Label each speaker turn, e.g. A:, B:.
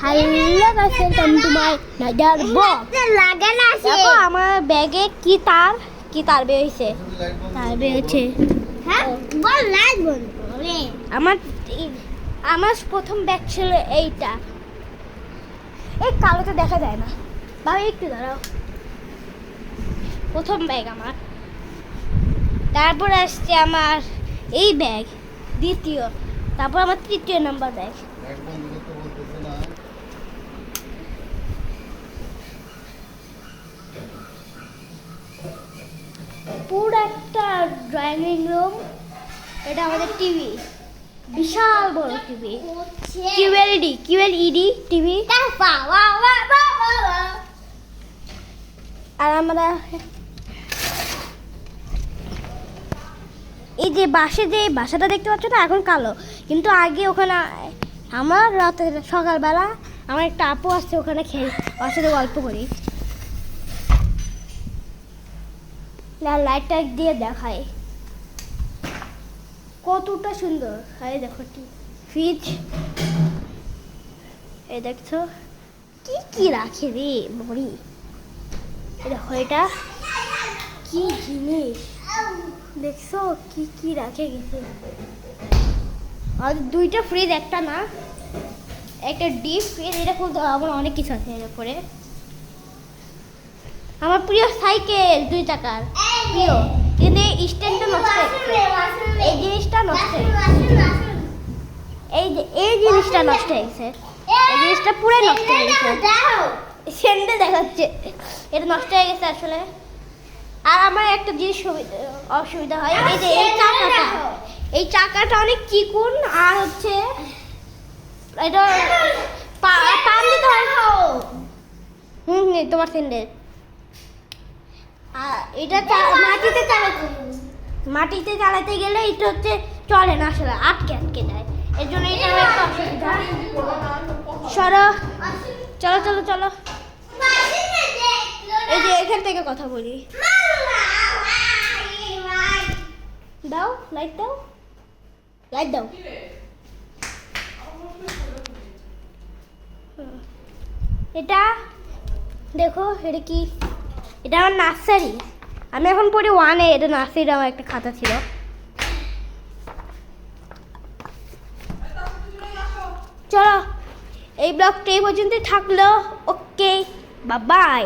A: Hello guys, welcome to my another blog. দেখো আমার ব্যাগে কি তার বের হইছে। তার বের হচ্ছে। হ্যাঁ বল লাইট বল। আমার প্রথম ব্যাগ ছিল এইটা। এই কালোটা দেখা যায় না। ভাই একটু দাঁড়াও। প্রথম ব্যাগ আমার। তারপর আসছে আমার এই ব্যাগ দ্বিতীয়। তারপর আমার তৃতীয় নাম্বার ব্যাগ। পুরো একটা ড্রয়িং রুম। এটা আমাদের টিভি, বিশাল বড় টিভি, কিউএলইডি টিভি। আর আমরা এই যে বাসাটা দেখতে পাচ্ছ না, এখন কালো, কিন্তু আগে ওখানে আমার রাতে সকালবেলা আমার একটা আপু আসছে, ওখানে খেয়ে ওর সাথে গল্প করি। লাইটটা দিয়ে দেখায় কতটা সুন্দর। আরে দেখো ফ্রিজ, এই দেখছো কি রাখে রে বড়ি। দেখো এটা কি জিনিস, দেখছো কি রাখে গেছে। আর দুইটা ফ্রিজ, একটা না, একটা ডিপ ফ্রিজ। এটা খুলতে হবে, আমার অনেক কিছু আছে এর উপরে। আমার প্রিয় সাইকেল 2 চাকার প্রিয়, কিন্তু এই স্ট্যান্ডটা নষ্ট হয়ে গেছে। এই জিনিসটা নষ্ট হয়ে গেছে। এই জিনিসটা নষ্ট হয়ে গেছে। এই জিনিসটা পুরো নষ্ট হয়ে গেছে। স্ট্যান্ডে দেখাচ্ছে এটা নষ্ট হয়ে গেছে আসলে। আর আমার একটা জিনিস অসুবিধা হয়, এই যে এই চাকাটা অনেক চিকুন। আর হচ্ছে এটা পাম দিতে হয়। তোমার স্যান্ডেল। আর এটা মাটিতে চালাতে গেলে এটা হচ্ছে চলে না আসলে, আটকে যায়। এর জন্য এটা একটা অসুবিধা। চলো এই যে এখান থেকে কথা বলি। দাও লাইট দাও। এটা দেখো, এটা কি? এটা আমার নার্সারি। আমি এখন পড়ি 1-এ। এটা নার্সারির আমার একটা খাতা ছিল। চলো এই ব্লগটা এই পর্যন্তই থাকলো। ওকে, বাই।